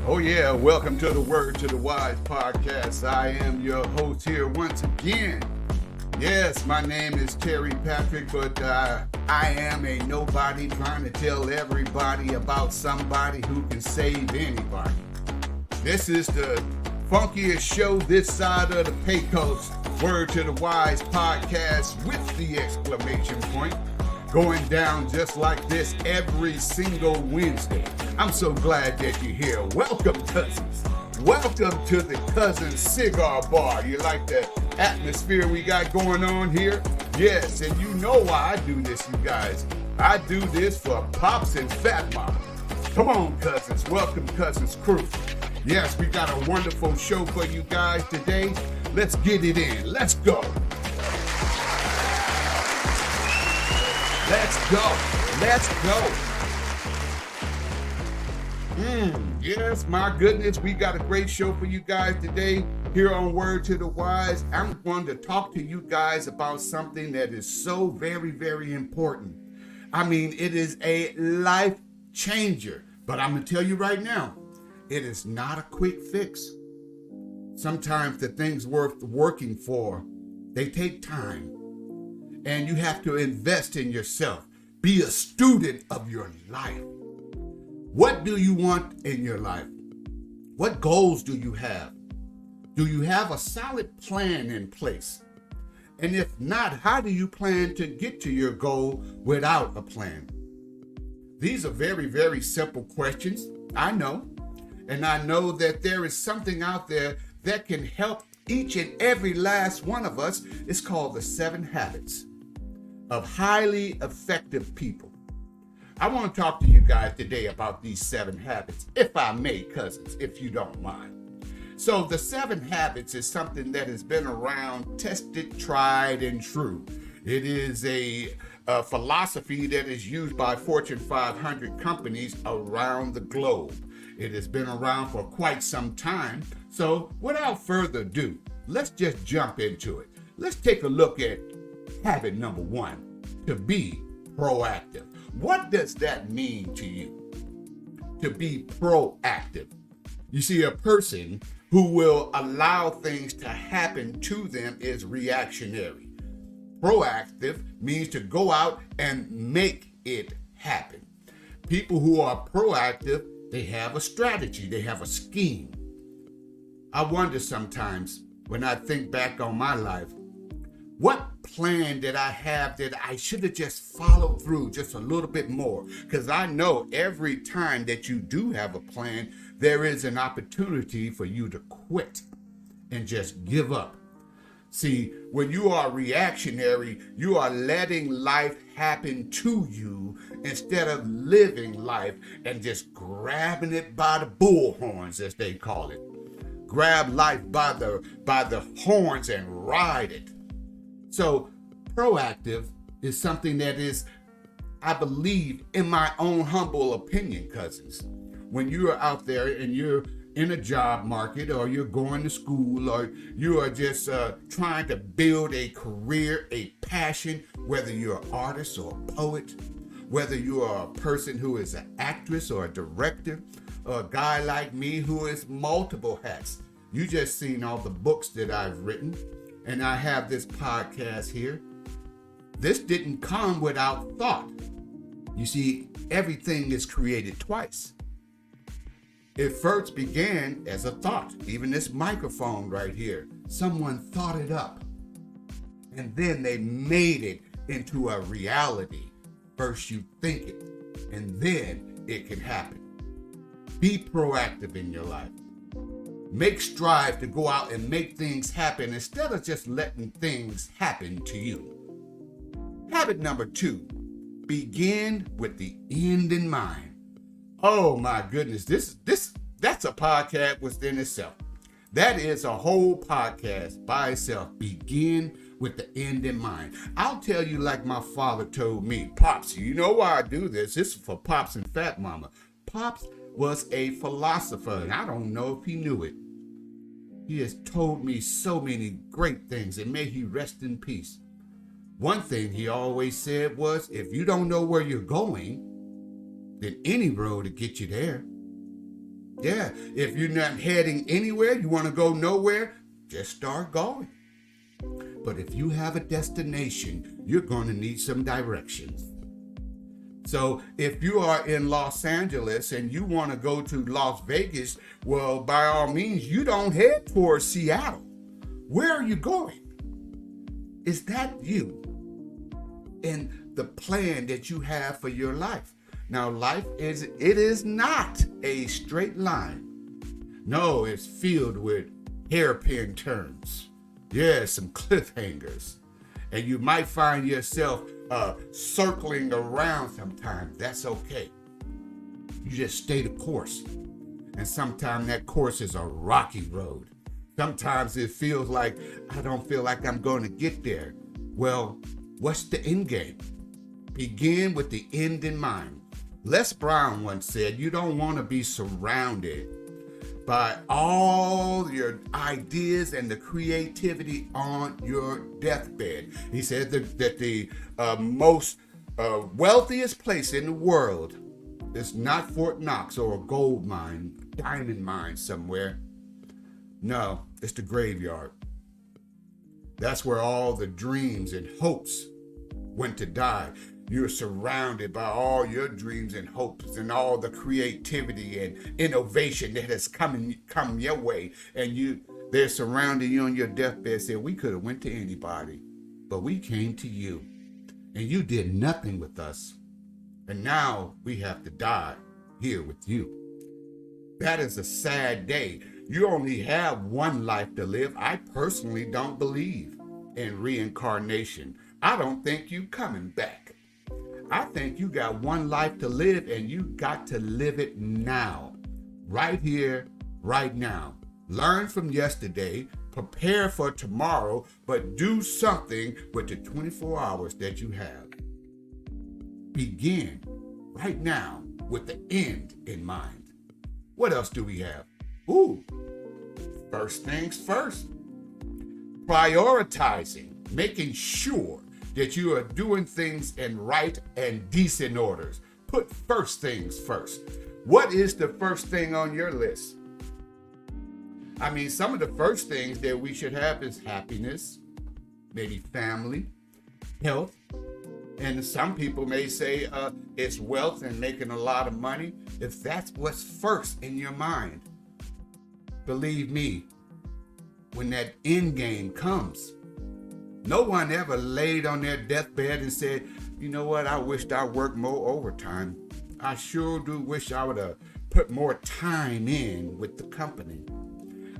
Oh yeah, welcome to the Word to the Wise podcast. I am your host here once again. Yes, my name is Terry Patrick, but I am a nobody trying to tell everybody about somebody who can save anybody. This is the funkiest show this side of the Pecos, Word to the Wise podcast with the exclamation point. Going down just like this every single Wednesday. I'm so glad that you're here. Welcome, cousins. Welcome to the Cousin Cigar Bar. You like the atmosphere we got going on here? Yes, and you know why I do this, you guys. I do this for Pops and Fat Mama. Come on, cousins. Welcome, Cousins Crew. Yes, we got a wonderful show for you guys today. Let's get it in. Let's go. Let's go. Let's go. Yes, my goodness, we got a great show for you guys today here on Word to the Wise. I'm going to talk to you guys about something that is so very, very important. I mean, it is a life changer, but I'm going to tell you right now, it is not a quick fix. Sometimes the things worth working for, they take time. And you have to invest in yourself. Be a student of your life. What do you want in your life? What goals do you have? Do you have a solid plan in place? And if not, how do you plan to get to your goal without a plan? These are very, very simple questions. I know. And I know that there is something out there that can help each and every last one of us. It's called the 7 Habits of Highly Effective People. I want to talk to you guys today about these 7 habits, if I may, cousins, if you don't mind. So the 7 habits is something that has been around, tested, tried, and true. It is a philosophy that is used by Fortune 500 companies around the globe. It has been around for quite some time. So without further ado, let's just jump into it. Let's take a look at habit number 1, to be proactive. What does that mean to you? To be proactive. You see, a person who will allow things to happen to them is reactionary. Proactive means to go out and make it happen. People who are proactive, they have a strategy, they have a scheme. I wonder sometimes when I think back on my life, what plan did I have that I should have just followed through just a little bit more? Because I know every time that you do have a plan, there is an opportunity for you to quit and just give up. See, when you are reactionary, you are letting life happen to you instead of living life and just grabbing it by the bullhorns, as they call it. Grab life by the horns and ride it. So proactive is something that is, I believe, in my own humble opinion, cousins. When you are out there and you're in a job market, or you're going to school, or you are just trying to build a career, a passion, whether you're an artist or a poet, whether you are a person who is an actress or a director, or a guy like me who is multiple hats. You just seen all the books that I've written. And I have this podcast here. This didn't come without thought. You see, everything is created twice. It first began as a thought. Even this microphone right here, someone thought it up. And then they made it into a reality. First you think it, and then it can happen. Be proactive in your life. Make strive to go out and make things happen instead of just letting things happen to you. Habit number 2, begin with the end in mind. Oh my goodness, that's a podcast within itself. That is a whole podcast by itself. Begin with the end in mind. I'll tell you like my father told me, Pops, you know why I do this? This is for Pops and Fat Mama. Pops was a philosopher, and I don't know if he knew it. He has told me so many great things, and may he rest in peace. One thing he always said was, if you don't know where you're going, then any road will get you there. Yeah, if you're not heading anywhere, you want to go nowhere, just start going. But if you have a destination, you're going to need some directions. So if you are in Los Angeles and you want to go to Las Vegas, well, by all means, you don't head towards Seattle. Where are you going? Is that you and the plan that you have for your life? Now, life is not a straight line. No, it's filled with hairpin turns. Yeah, some cliffhangers. And you might find yourself circling around sometimes. That's okay. You just stay the course. And sometimes that course is a rocky road. Sometimes it feels like I don't feel like I'm going to get there. Well, what's the end game? Begin with the end in mind. Les Brown once said, you don't want to be surrounded by all your ideas and the creativity on your deathbed. He said that the most wealthiest place in the world is not Fort Knox or a gold mine, diamond mine somewhere. No, it's the graveyard. That's where all the dreams and hopes went to die. You're surrounded by all your dreams and hopes and all the creativity and innovation that has come your way. And they're surrounding you on your deathbed saying, we could have went to anybody, but we came to you. And you did nothing with us. And now we have to die here with you. That is a sad day. You only have one life to live. I personally don't believe in reincarnation. I don't think you coming back. I think you got one life to live and you got to live it now. Right here, right now. Learn from yesterday, prepare for tomorrow, but do something with the 24 hours that you have. Begin right now with the end in mind. What else do we have? First things first. Prioritizing, making sure that you are doing things in right and decent orders. Put first things first. What is the first thing on your list? I mean, some of the first things that we should have is happiness, maybe family, health, and some people may say it's wealth and making a lot of money. If that's what's first in your mind, believe me, when that end game comes, no one ever laid on their deathbed and said, you know what, I wished I worked more overtime. I sure do wish I would have put more time in with the company.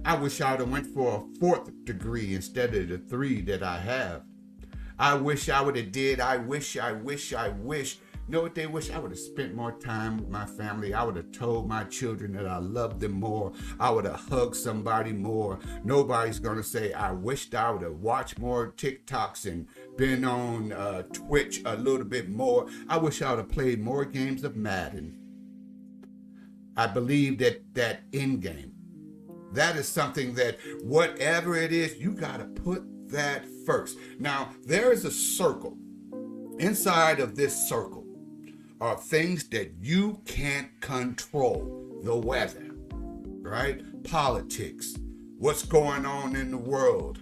I wish I would have went for a 4th degree instead of the 3 that I have. I wish I would have did, I wish. You know what they wish? I would have spent more time with my family. I would have told my children that I loved them more. I would have hugged somebody more. Nobody's going to say, I wished I would have watched more TikToks and been on Twitch a little bit more. I wish I would have played more games of Madden. I believe that end game, that is something that whatever it is, you got to put that first. Now, there is a circle. Inside of this circle are things that you can't control. The weather, right? Politics, what's going on in the world.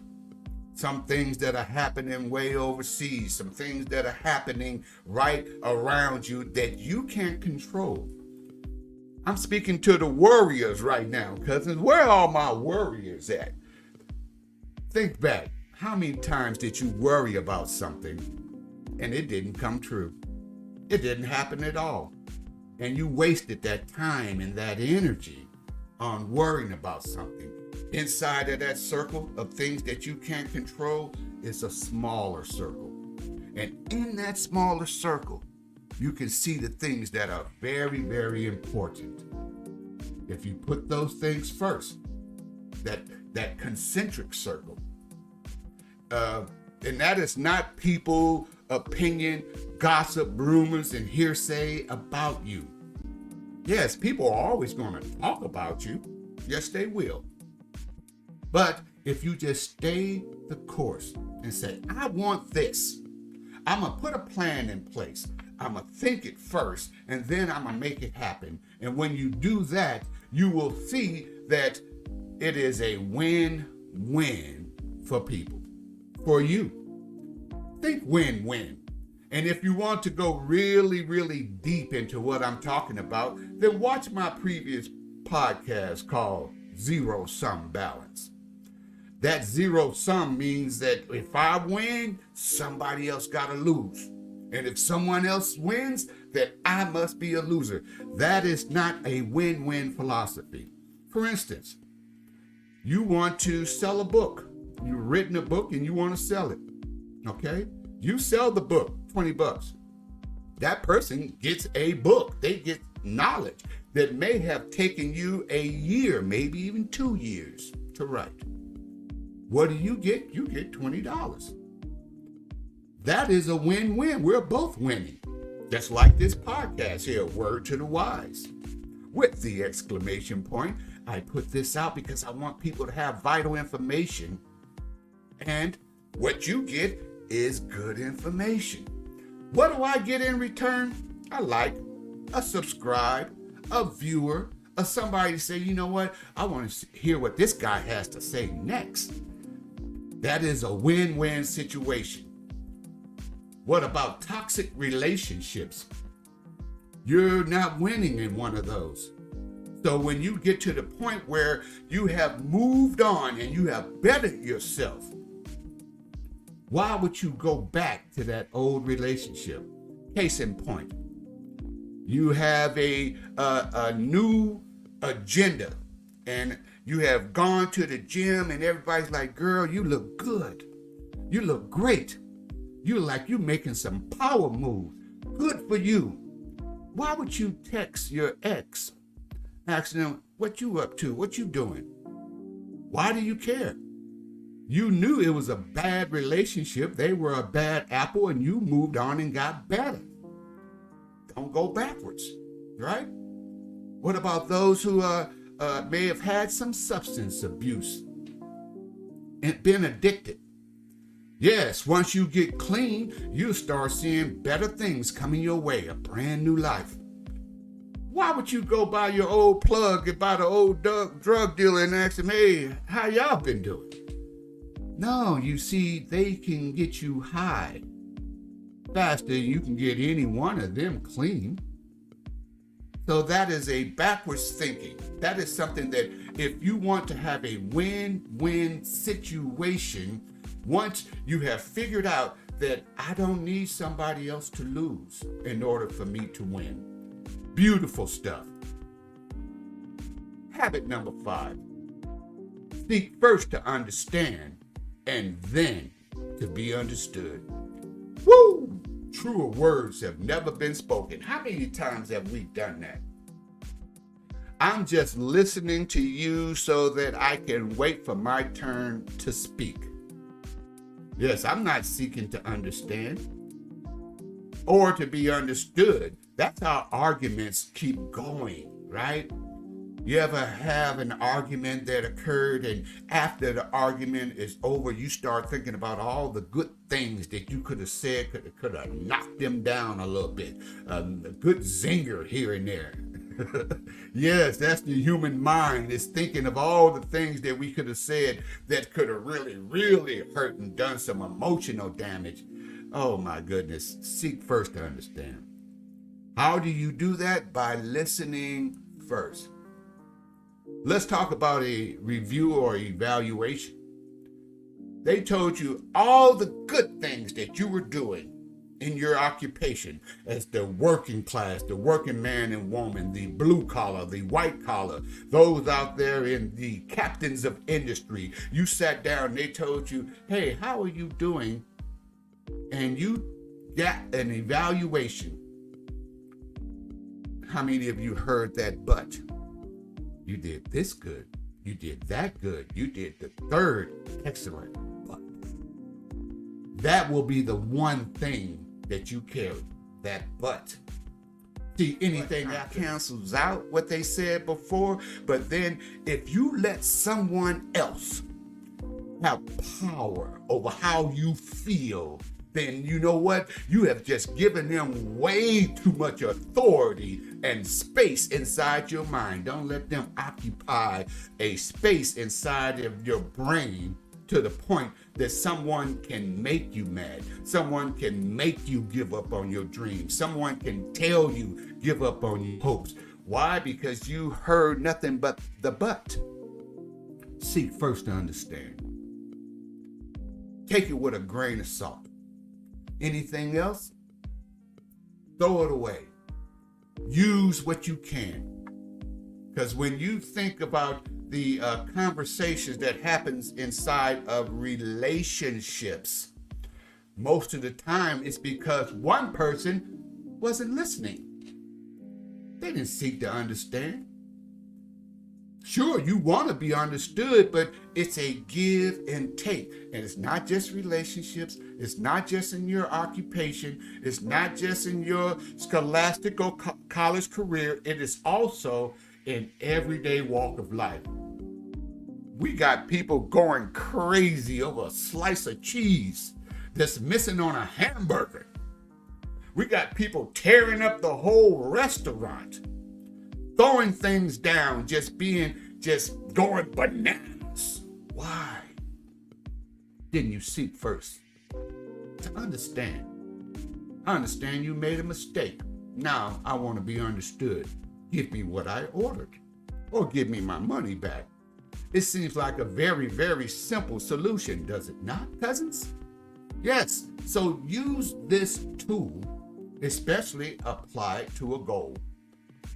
Some things that are happening way overseas, some things that are happening right around you that you can't control. I'm speaking to the warriors right now, cousins. Where are all my warriors at? Think back. How many times did you worry about something and it didn't come true? It didn't happen at all. And you wasted that time and that energy on worrying about something. Inside of that circle of things that you can't control is a smaller circle. And in that smaller circle, you can see the things that are very, very important. If you put those things first, that concentric circle, and that is not people, opinion, gossip, rumors, and hearsay about you. Yes, people are always going to talk about you. Yes, they will. But if you just stay the course and say, I want this, I'm going to put a plan in place. I'm going to think it first, and then I'm going to make it happen. And when you do that, you will see that it is a win-win for people, for you. Think win-win. And if you want to go really, really deep into what I'm talking about, then watch my previous podcast called Zero Sum Balance. That zero sum means that if I win, somebody else got to lose. And if someone else wins, then I must be a loser. That is not a win-win philosophy. For instance, you want to sell a book. You've written a book and you want to sell it. Okay? You sell the book, $20. That person gets a book. They get knowledge that may have taken you a year, maybe even 2 years to write. What do you get? You get $20. That is a win-win. We're both winning. Just like this podcast here, Word to the Wise. With the exclamation point, I put this out because I want people to have vital information. And what you get is good information. What do I get in return? I like a subscribe, a viewer, or somebody to say, you know what? I want to hear what this guy has to say next. That is a win-win situation. What about toxic relationships? You're not winning in one of those. So when you get to the point where you have moved on and you have bettered yourself, why would you go back to that old relationship? Case in point, you have a new agenda and you have gone to the gym and everybody's like, girl, you look good. You look great. You look like you're making some power moves. Good for you. Why would you text your ex asking them, what you up to? What you doing? Why do you care? You knew it was a bad relationship. They were a bad apple and you moved on and got better. Don't go backwards, right? What about those who may have had some substance abuse and been addicted? Yes, once you get clean, you start seeing better things coming your way, a brand new life. Why would you go by your old plug and by the old drug dealer and ask him, hey, how y'all been doing? No, you see, they can get you high faster than you can get any one of them clean. So that is a backwards thinking. That is something that if you want to have a win-win situation, once you have figured out that I don't need somebody else to lose in order for me to win. Beautiful stuff. Habit number 5. Seek first to understand and then to be understood. Woo! Truer words have never been spoken. How many times have we done that? I'm just listening to you so that I can wait for my turn to speak. Yes, I'm not seeking to understand or to be understood. That's how arguments keep going, right? You ever have an argument that occurred and after the argument is over, you start thinking about all the good things that you could have said, could have knocked them down a little bit. A good zinger here and there. Yes, that's the human mind, is thinking of all the things that we could have said that could have really, really hurt and done some emotional damage. Oh my goodness, seek first to understand. How do you do that? By listening first. Let's talk about a review or evaluation. They told you all the good things that you were doing in your occupation as the working class, the working man and woman, the blue collar, the white collar, those out there in the captains of industry. You sat down, they told you, hey, how are you doing? And you got an evaluation. How many of you heard that but? You did this good. You did that good. You did the third excellent. But that will be the one thing that you carry, that but. See, anything that cancels out what they said before, but then if you let someone else have power over how you feel, then you know what? You have just given them way too much authority and space inside your mind. Don't let them occupy a space inside of your brain to the point that someone can make you mad. Someone can make you give up on your dreams. Someone can tell you give up on your hopes. Why? Because you heard nothing but the but. Seek first to understand. Take it with a grain of salt. Anything else? Throw it away. Use what you can. Because when you think about the conversations that happens inside of relationships, most of the time it's because one person wasn't listening. They didn't seek to understand. Sure, you want to be understood, but it's a give and take. And it's not just relationships. It's not just in your occupation. It's not just in your scholastic or college career. It is also in everyday walk of life. We got people going crazy over a slice of cheese that's missing on a hamburger. We got people tearing up the whole restaurant, throwing things down, just going bananas. Why didn't you seek first to understand? I understand you made a mistake. Now I want to be understood. Give me what I ordered, or give me my money back. It seems like a very, very simple solution, does it not, cousins? Yes, so use this tool, especially apply it to a goal.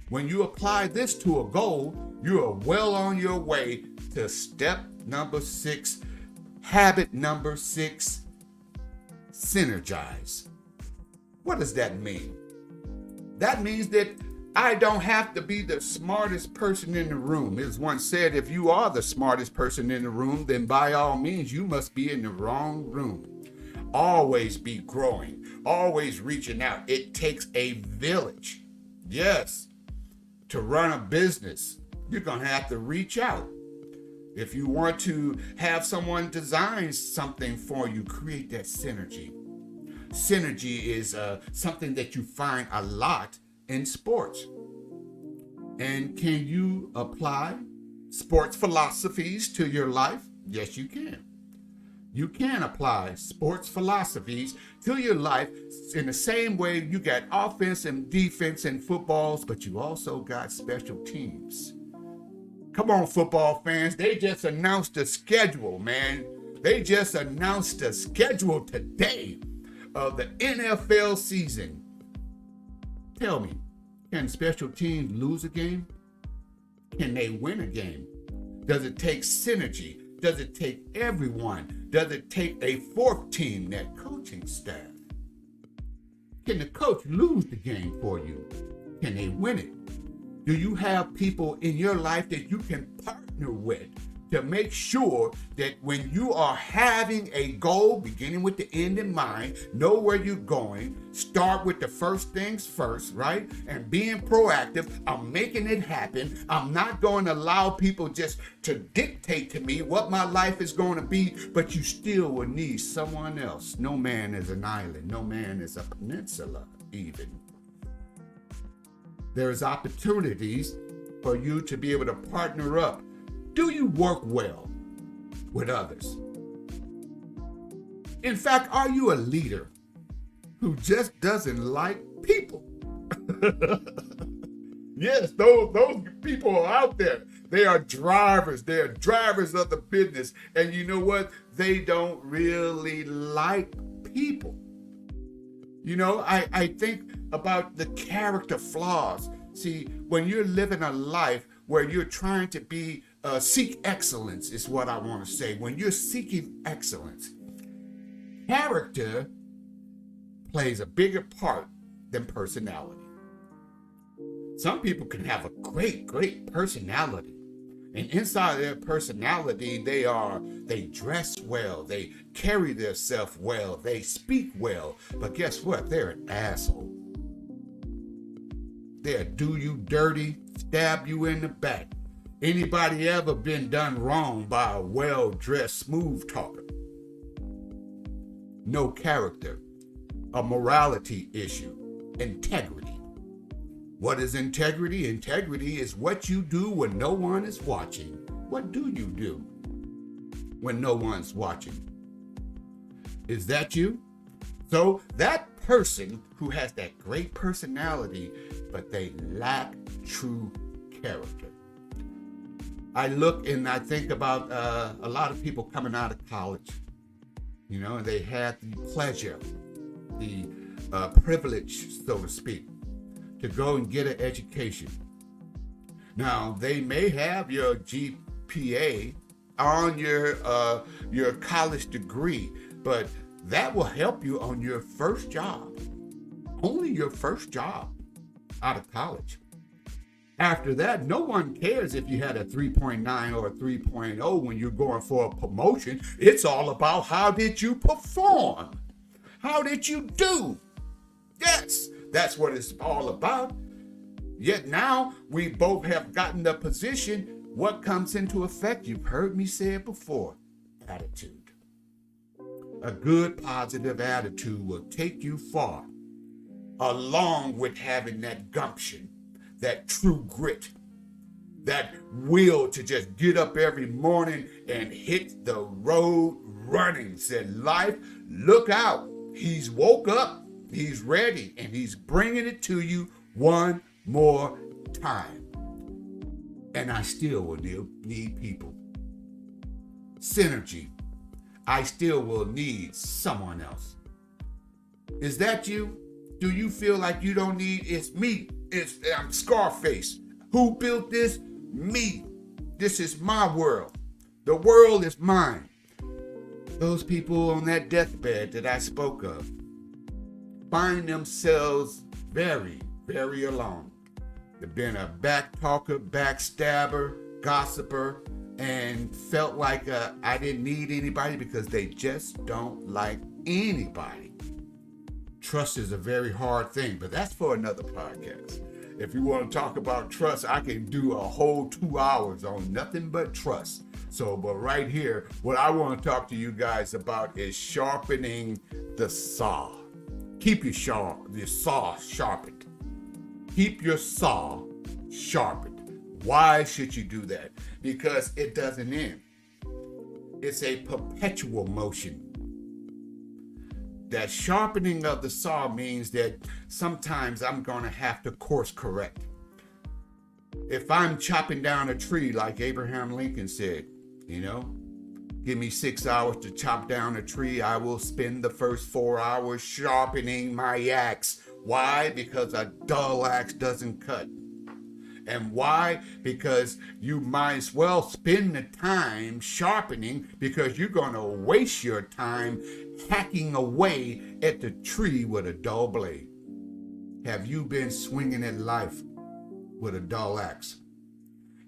When you apply this to a goal, you are well on your way to step number 6, habit number 6, synergize. What does that mean? That means that I don't have to be the smartest person in the room. As one said, if you are the smartest person in the room, then by all means, you must be in the wrong room. Always be growing, always reaching out. It takes a village. Yes, to run a business, you're going to have to reach out. If you want to have someone design something for you, create that synergy. Synergy is something that you find a lot in sports. And can you apply sports philosophies to your life? Yes, you can. You can apply sports philosophies to your life in the same way you got offense and defense in footballs, but you also got special teams. Come on, football fans. They just announced the schedule, man. They just announced the schedule today of the NFL season. Tell me, can special teams lose a game? Can they win a game? Does it take synergy? Does it take everyone? Does it take a fourth team, that coaching staff? Can the coach lose the game for you? Can they win it? Do you have people in your life that you can partner with to make sure that when you are having a goal, beginning with the end in mind, know where you're going, start with the first things first, right? And being proactive, I'm making it happen. I'm not going to allow people just to dictate to me what my life is going to be, but you still will need someone else. No man is an island. No man is a peninsula even. There's opportunities for you to be able to partner up. Do you work well with others? In fact, are you a leader who just doesn't like people? Yes, those people are out there. They are drivers. They are drivers of the business. And you know what? They don't really like people. You know, I think about the character flaws. See, when you're living a life where you're trying to be seek excellence is what I want to say. When you're seeking excellence, character plays a bigger part than personality. Some people can have a great personality. And inside their personality, they dress well, they carry themselves well, they speak well. But guess what? They're an asshole. They'll do you dirty, stab you in the back. Anybody ever been done wrong by a well-dressed smooth talker? No character. a morality issue, integrity. What is integrity? Integrity is what you do when no one is watching. What do you do when no one's watching? Is that you? So that person who has that great personality, but they lack true character. I look and I think about a lot of people coming out of college, and they had the pleasure, the privilege, so to speak, to go and get an education. Now, they may have your GPA on your college degree, but that will help you on your first job. Only your first job out of college. After that, no one cares if you had a 3.9 or a 3.0 when you're going for a promotion. It's all about how did you perform? How did you do? Yes, that's what it's all about. Yet now we both have gotten the position. What comes into effect? You've heard me say it before. Attitude. A good positive attitude will take you far, along with having that gumption, that true grit, that will to just get up every morning and hit the road running. Said, life, look out. He's woke up, he's ready, and he's bringing it to you one more time. And I still will need people. Synergy. I still will need someone else. Is that you? Do you feel like you don't need? It's me. I'm Scarface. Who built this? Me. This is my world. The world is mine. Those people on that deathbed that I spoke of find themselves very, very alone. They've been a back talker, backstabber, gossiper, and felt like I didn't need anybody because they just don't like anybody. Trust is a very hard thing, but that's for another podcast. If you want to talk about trust, I can do a whole 2 hours on nothing but trust. But right here, what I want to talk to you guys about is sharpening the saw. Keep your saw sharpened. Keep your saw sharpened. Why should you do that? Because it doesn't end. It's a perpetual motion. That sharpening of the saw means that sometimes I'm going to have to course correct. If I'm chopping down a tree, like Abraham Lincoln said, give me 6 hours to chop down a tree, I will spend the first 4 hours sharpening my axe. Why? Because a dull axe doesn't cut. And why? Because you might as well spend the time sharpening, because you're going to waste your time hacking away at the tree with a dull blade. Have you been swinging at life with a dull axe?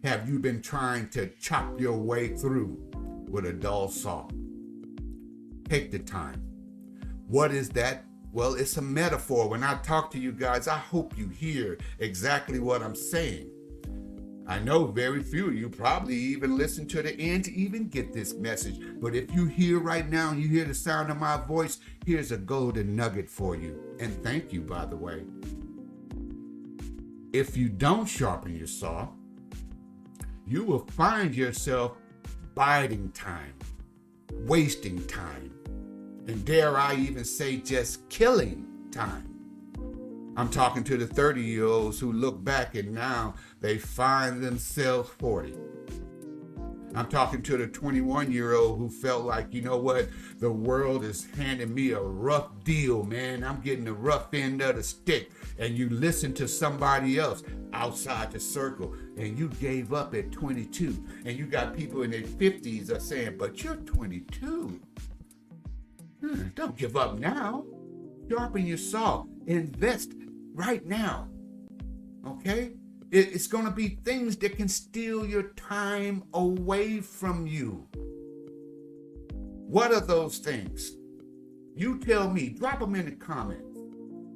Have you been trying to chop your way through with a dull saw? Take the time. What is that? Well, it's a metaphor. When I talk to you guys, I hope you hear exactly what I'm saying. I know very few of you probably even listen to the end to even get this message. But if you hear right now and you hear the sound of my voice, here's a golden nugget for you. And thank you, by the way. If you don't sharpen your saw, you will find yourself biding time, wasting time, and dare I even say just killing time. I'm talking to the 30-year-olds who look back and now they find themselves 40. I'm talking to the 21-year-old who felt like, you know what, the world is handing me a rough deal, man. I'm getting the rough end of the stick. And you listen to somebody else outside the circle and you gave up at 22. And you got people in their 50s are saying, but you're 22. Don't give up now. Sharpen your saw. Invest right now. Okay? It's going to be things that can steal your time away from you. What are those things? You tell me. Drop them in the comments.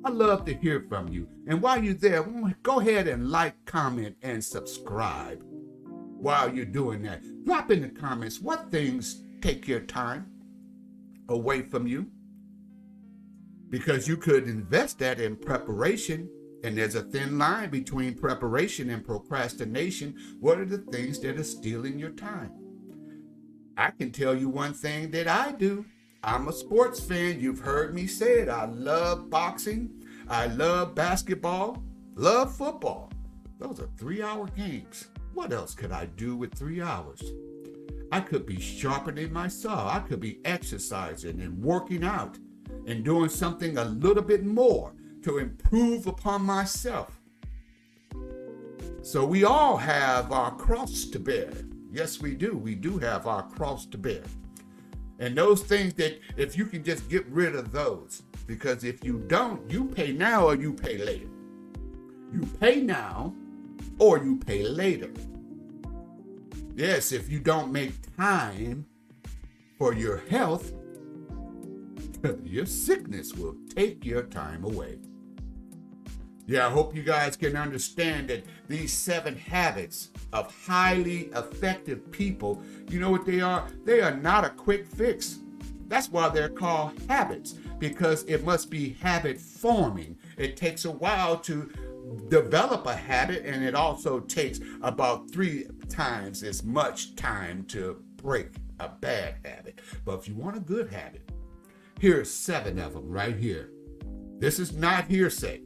I love to hear from you. And while you're there, go ahead and like, comment, and subscribe. While you're doing that, drop in the comments what things take your time away from you. because you could invest that in preparation. And there's a thin line between preparation and procrastination. What are the things that are stealing your time? I can tell you one thing that I do. I'm a sports fan. You've heard me say it. I love boxing. I love basketball. Love football. Those are 3-hour games. What else could I do with 3 hours? I could be sharpening my saw. I could be exercising and working out and doing something a little bit more to improve upon myself. So we all have our cross to bear. Yes, we do. We do have our cross to bear. And those things that if you can just get rid of those, because if you don't, you pay now or you pay later. You pay now or you pay later. Yes, if you don't make time for your health, your sickness will take your time away. Yeah, I hope you guys can understand that these 7 habits of highly effective people, you know what they are? They are not a quick fix. That's why they're called habits, because it must be habit forming. It takes a while to develop a habit, and it also takes about 3 times as much time to break a bad habit. But if you want a good habit, here's 7 of them right here. This is not hearsay.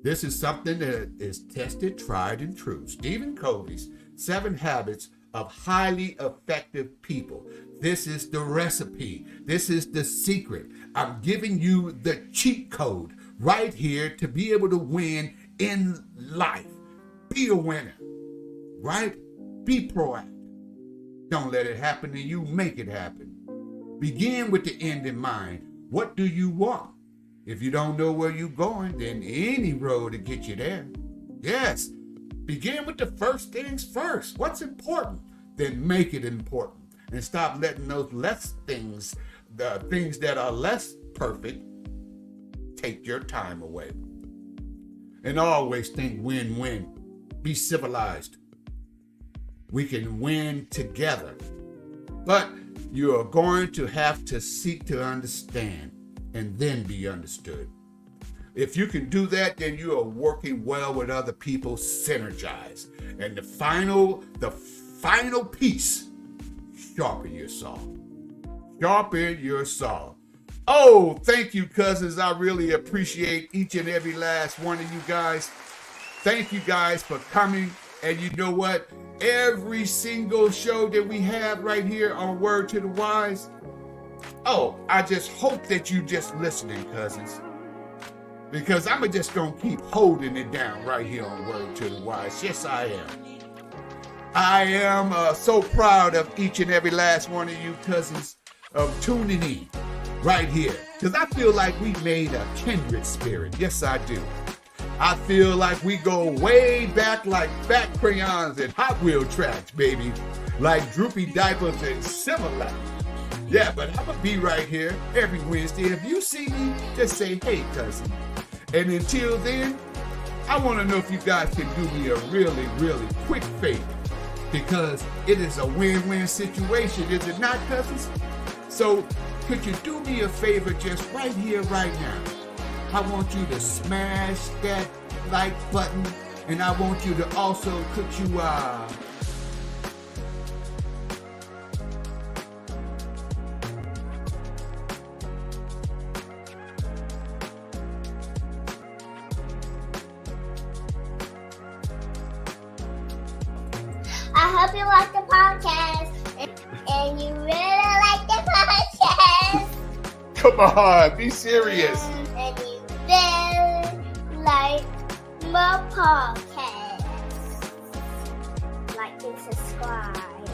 This is something that is tested, tried, and true. Stephen Covey's 7 Habits of Highly Effective People. This is the recipe. This is the secret. I'm giving you the cheat code right here to be able to win in life. Be a winner, right? Be proactive. Don't let it happen to you. Make it happen. Begin with the end in mind. What do you want? If you don't know where you're going, then any road to get you there. Yes, begin with the first things first. What's important? Then make it important. And stop letting those less things, the things that are less perfect, take your time away. And always think win-win. Be civilized. We can win together. But you are going to have to seek to understand and then be understood. If you can do that, then you are working well with other people, synergize. And the final piece, sharpen your saw. Sharpen your saw. Oh, thank you, cousins. I really appreciate each and every last one of you guys. Thank you guys for coming. And you know what? Every single show that we have right here on Word to the Wise, oh, I just hope that you just listening, cousins. Because I'm just going to keep holding it down right here on Word to the Wise. Yes, I am. I am so proud of each and every last one of you cousins of tuning in right here. Because I feel like we made a kindred spirit. Yes, I do. I feel like we go way back like fat crayons and Hot Wheel tracks, baby. Like droopy diapers and similar. Yeah, but I'm going to be right here every Wednesday. If you see me, just say, hey, cousin. And until then, I want to know if you guys can do me a really, really quick favor. Because it is a win-win situation, is it not, cousins? So could you do me a favor just right here, right now? I want you to smash that like button. And I want you to also, could you, I hope you like the podcast and you really like the podcast. Come on, be serious. And you really like my podcast. Like and subscribe.